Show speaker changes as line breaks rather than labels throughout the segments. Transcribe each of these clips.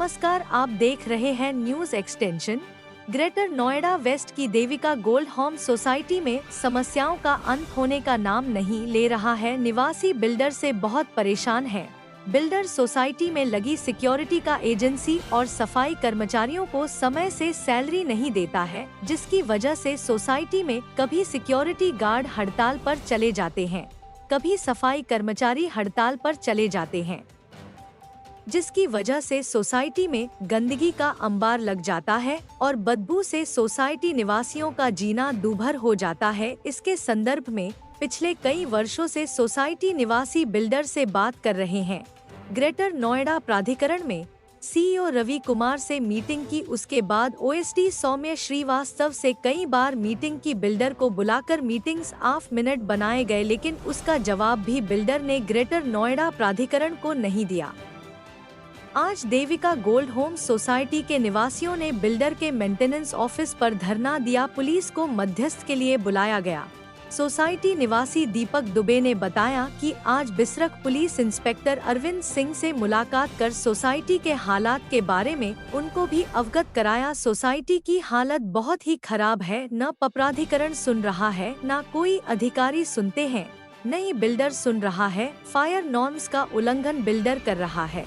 नमस्कार, आप देख रहे हैं news extension. Greater Noida West की देविका गोल्ड होम सोसाइटी में समस्याओं का अंत होने का नाम नहीं ले रहा है। निवासी बिल्डर से बहुत परेशान हैं। बिल्डर सोसाइटी में लगी सिक्योरिटी का एजेंसी और सफाई कर्मचारियों को समय से सैलरी नहीं देता है, जिसकी वजह से सोसाइटी में कभी सिक्योरिटी गार्ड हड़ताल पर चले जाते हैं, कभी सफाई कर्मचारी हड़ताल पर चले जाते हैं, जिसकी वजह से सोसाइटी में गंदगी का अंबार लग जाता है और बदबू से सोसाइटी निवासियों का जीना दूभर हो जाता है। इसके संदर्भ में पिछले कई वर्षों से सोसाइटी निवासी बिल्डर से बात कर रहे हैं। ग्रेटर नोएडा प्राधिकरण में सीईओ रवि कुमार से मीटिंग की, उसके बाद ओएसडी सौम्य श्रीवास्तव से कई बार मीटिंग की। बिल्डर को बुलाकर मीटिंग्स ऑफ मिनट बनाए गए, लेकिन उसका जवाब भी बिल्डर ने ग्रेटर नोएडा प्राधिकरण को नहीं दिया। आज देविका गोल्ड होम सोसाइटी के निवासियों ने बिल्डर के मेंटेनेंस ऑफिस पर धरना दिया। पुलिस को मध्यस्थ के लिए बुलाया गया। सोसाइटी निवासी दीपक दुबे ने बताया कि आज बिसरख पुलिस इंस्पेक्टर अरविंद सिंह से मुलाकात कर सोसाइटी के हालात के बारे में उनको भी अवगत कराया। सोसाइटी की हालत बहुत ही खराब है, न प्राधिकरण सुन रहा है, न कोई अधिकारी सुनते हैं, न ही बिल्डर सुन रहा है। फायर नॉर्म्स का उल्लंघन बिल्डर कर रहा है।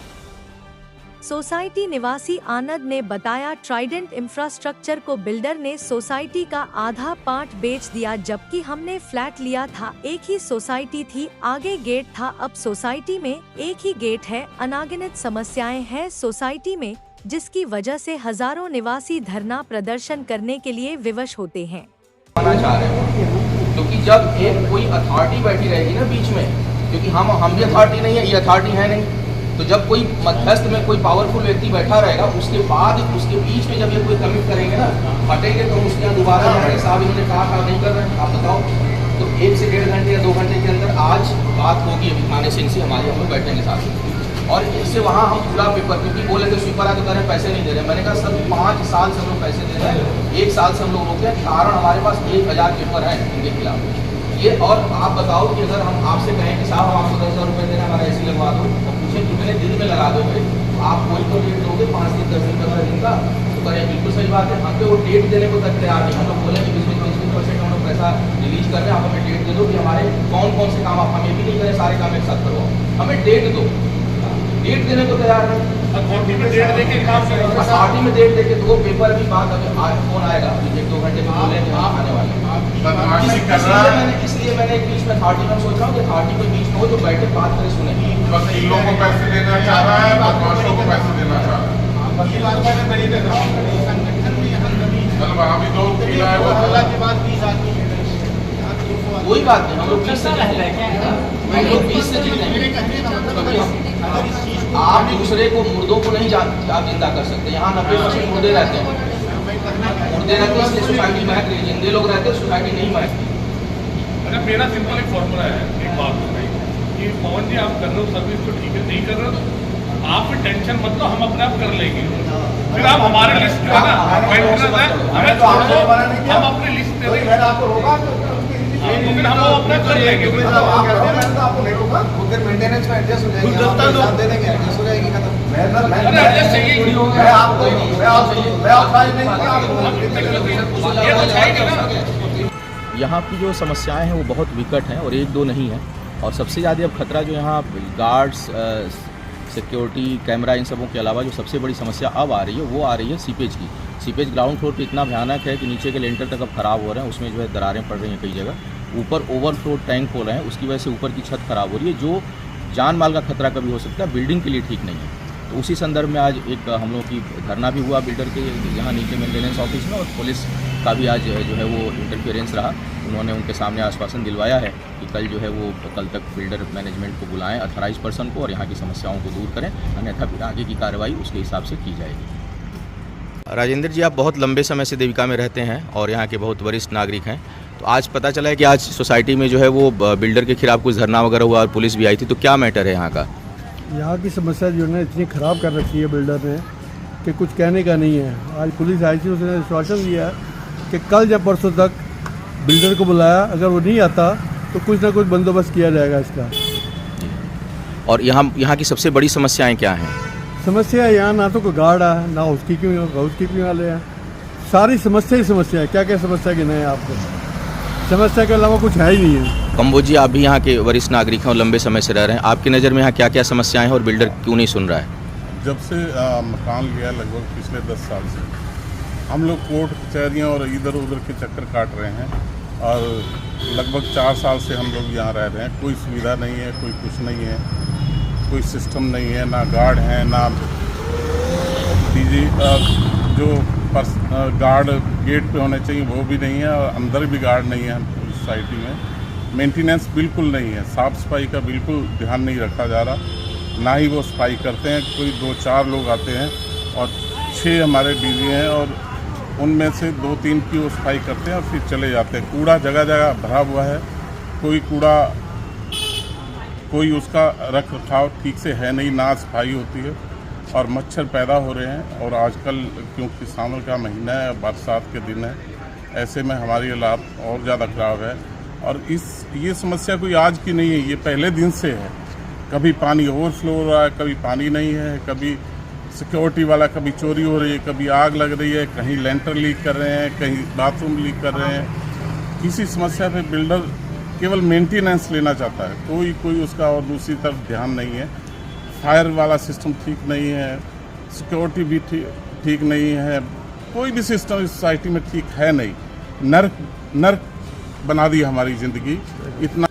सोसाइटी निवासी आनंद ने बताया, ट्राइडेंट इंफ्रास्ट्रक्चर को बिल्डर ने सोसाइटी का आधा पार्ट बेच दिया, जबकि हमने फ्लैट लिया था। एक ही सोसाइटी थी, आगे गेट था, अब सोसाइटी में एक ही गेट है। अनागिनत समस्याएं हैं सोसाइटी में, जिसकी वजह से हजारों निवासी धरना प्रदर्शन करने के लिए विवश होते हैं।
क्योंकि जब एक कोई अथॉरिटी बैठी रहेगी ना बीच में, क्योंकि हम भी अथॉरिटी नहीं है, ये अथॉरिटी है नहीं, तो जब कोई मध्यस्थ में कोई पावरफुल व्यक्ति बैठा रहेगा, उसके बाद उसके बीच में जब ये कोई कमिट करेंगे ना, हटेंगे तो उसके यहाँ दोबारा जाएंगे, साहब इन्होंने कहा नहीं कर रहे हैं, आप बताओ। तो 1 से 1.5 घंटे या 2 घंटे के अंदर आज बात होगी अभी थाने सिंह से हमारी, हम लोग बैठेंगे साथ और इससे वहाँ हम पूरा पेपर, क्योंकि बोले थे स्वीपर आके कह रहे हैं पैसे नहीं दे रहे। मैंने कहा सर 5 साल से हम लोग पैसे दे रहे हैं, 1 साल से हम लोग रोके, कारण हमारे पास 1000 पेपर है इनके खिलाफ ये। और आप बताओ कि अगर हम आपसे कहें कि साहब हम आपको 10,000 रुपये देना, हमारा ऐसी लगवा दो, तो पूछे कितने दिन में लगा दोगे, आप कोई तो डेट दोगे 5 दिन 10 दिन 15 दिन का, तो करें बिल्कुल सही बात है। हम पे वो डेट देने को तक तैयार नहीं। हम लोग बोले कि 20% हम लोग पैसा रिलीज कर रहे हैं, आप हमें डेट दे दो कि हमारे कौन कौन से काम, आप हमें भी नहीं करें सारे काम एक साथ करो, हमें डेट दो। डेट देने को तैयार है, अथॉरिटी में डेट देके काम करें, अथॉरिटी में डेट देके तो वो पेपर भी बात अभी फोन आएगा 1-2 घंटे में बोले आप आने वाले। इसलिए मैंने एक बीच में अथॉरिटी में सोच रहा हूँ कि अथॉरिटी कोई बीच में हो जो बैठे बात करे, सुने।
वकीलों को पैसे देना चाह रहा है, बदमाशों को पैसे देना चाह रहा है। कल वहाँ भी 2 वकील आए,
कोई बात नहीं, हम लोग 20 से जीतेंगे। आप दूसरे को, मुर्दों को नहीं आप जिंदा कर सकते। यहाँ 90% मुर्दे रहते हैं, मुर्दे रहते हैं, इसलिए सोसाइटी महक रही है। जिंदे लोग रहते हैं, सोसाइटी नहीं महकती।
अरे मेरा सिंपल एक फॉर्मूला है, एक बात बताइए कि पवन जी आप कर रहे हो सर्विस तो ठीक है, नहीं कर रहे हो आप टेंशन मत लो, हम अपने आप कर लेंगे। फिर आप हमारे लिस्ट जो है ना हमें छोड़ दो, हम अपनी लिस्ट दे देंगे, तो फिर हम अपना कर लेंगे।
मेंटेनेंस में एडजस्ट हो जाएगी, दे देंगे, एडजस्ट हो जाएगी, खत्म।
यहाँ की जो समस्याएं हैं वो बहुत विकट हैं और 1-2 नहीं है। और सबसे ज़्यादा अब खतरा जो यहाँ गार्ड्स, सिक्योरिटी कैमरा, इन सबों के अलावा जो सबसे बड़ी समस्या अब आ रही है वो आ रही है सीपेज की। सीपेज ग्राउंड फ्लोर पे इतना भयानक है कि नीचे के लेंटर तक अब खराब हो रहे हैं, उसमें जो है दरारें पड़ रही हैं कई जगह। ऊपर ओवरफ्लो टैंक हो रहे हैं, उसकी वजह से ऊपर की छत खराब हो रही है, जो जान माल का खतरा कभी हो सकता है, बिल्डिंग के लिए ठीक नहीं है। तो उसी संदर्भ में आज एक हम लोग की धरना भी हुआ बिल्डर के यहाँ नीचे मेंटेनेंस ऑफिस में, और पुलिस का भी आज जो है वो इंटरफेरेंस रहा। उन्होंने उनके सामने आश्वासन दिलवाया है कि कल जो है वो कल तक बिल्डर मैनेजमेंट को बुलाएं, ऑथराइज पर्सन को, और यहाँ की समस्याओं को दूर करें, अन्यथा फिर आगे की कार्रवाई उसके हिसाब से की जाएगी। राजेंद्र जी, आप बहुत लंबे समय से देविका में रहते हैं और यहाँ के बहुत वरिष्ठ नागरिक हैं, तो आज पता चला है कि आज सोसाइटी में जो है वो बिल्डर के खिलाफ कुछ धरना वगैरह हुआ और पुलिस भी आई थी, तो क्या मैटर है यहाँ का?
यहाँ की समस्या जो है इतनी ख़राब कर रखी है बिल्डर ने कि कुछ कहने का नहीं है। आज पुलिस आई थी, उसने आश्वासन दिया कि कल या परसों तक बिल्डर को बुलाया, अगर वो नहीं आता तो कुछ ना कुछ बंदोबस्त किया जाएगा इसका।
और यहाँ की सबसे बड़ी समस्याएं क्या हैं?
समस्या है यहाँ ना तो कोई गार्ड है, ना हाउसकीपिंग वाले हैं। सारी समस्या ही समस्या है। क्या क्या समस्या गिनाए आपको? समस्या के अलावा कुछ है ही नहीं है।
कंबोज जी, आप भी यहाँ के वरिष्ठ नागरिक हैं और लंबे समय से रह रहे हैं, आपकी नज़र में यहाँ क्या क्या समस्याएं हैं और बिल्डर क्यों नहीं सुन रहा है?
जब से मकान लिया लगभग पिछले 10 साल से हम लोग कोर्ट कचहरियाँ और इधर उधर के चक्कर काट रहे हैं और लगभग 4 साल से हम लोग यहाँ रह रहे हैं। कोई सुविधा नहीं है, कोई कुछ नहीं है, कोई सिस्टम नहीं है, ना गार्ड है, ना जो गार्ड गेट पे होने चाहिए वो भी नहीं है और अंदर भी गार्ड नहीं है सोसाइटी में। मेंटेनेंस बिल्कुल नहीं है, साफ़ सफाई का बिल्कुल ध्यान नहीं रखा जा रहा, ना ही वो सफाई करते हैं। कोई 2-4 लोग आते हैं और 6 हमारे डीजी हैं और उनमें से 2-3 की वो सफाई करते हैं और फिर चले जाते हैं। कूड़ा जगह जगह भरा हुआ है, कोई उसका रख रखाव ठीक से है नहीं, ना सफाई होती है और मच्छर पैदा हो रहे हैं। और आजकल क्योंकि सावन का महीना है, बरसात के दिन है, ऐसे में हमारी हालात और ज़्यादा ख़राब है। और ये समस्या कोई आज की नहीं है, ये पहले दिन से है। कभी पानी ओवरफ्लो हो रहा है, कभी पानी नहीं है, कभी सिक्योरिटी वाला, कभी चोरी हो रही है, कभी आग लग रही है, कहीं लेंटर लीक कर रहे हैं, कहीं बाथरूम लीक कर रहे हैं। किसी समस्या पे बिल्डर केवल मेंटेनेंस लेना चाहता है, कोई उसका और दूसरी तरफ ध्यान नहीं है। फायर वाला सिस्टम ठीक नहीं है, सिक्योरिटी भी ठीक नहीं है, कोई भी सिस्टम इस सोसाइटी में ठीक है नहीं। नर्क बना दी हमारी ज़िंदगी। इतना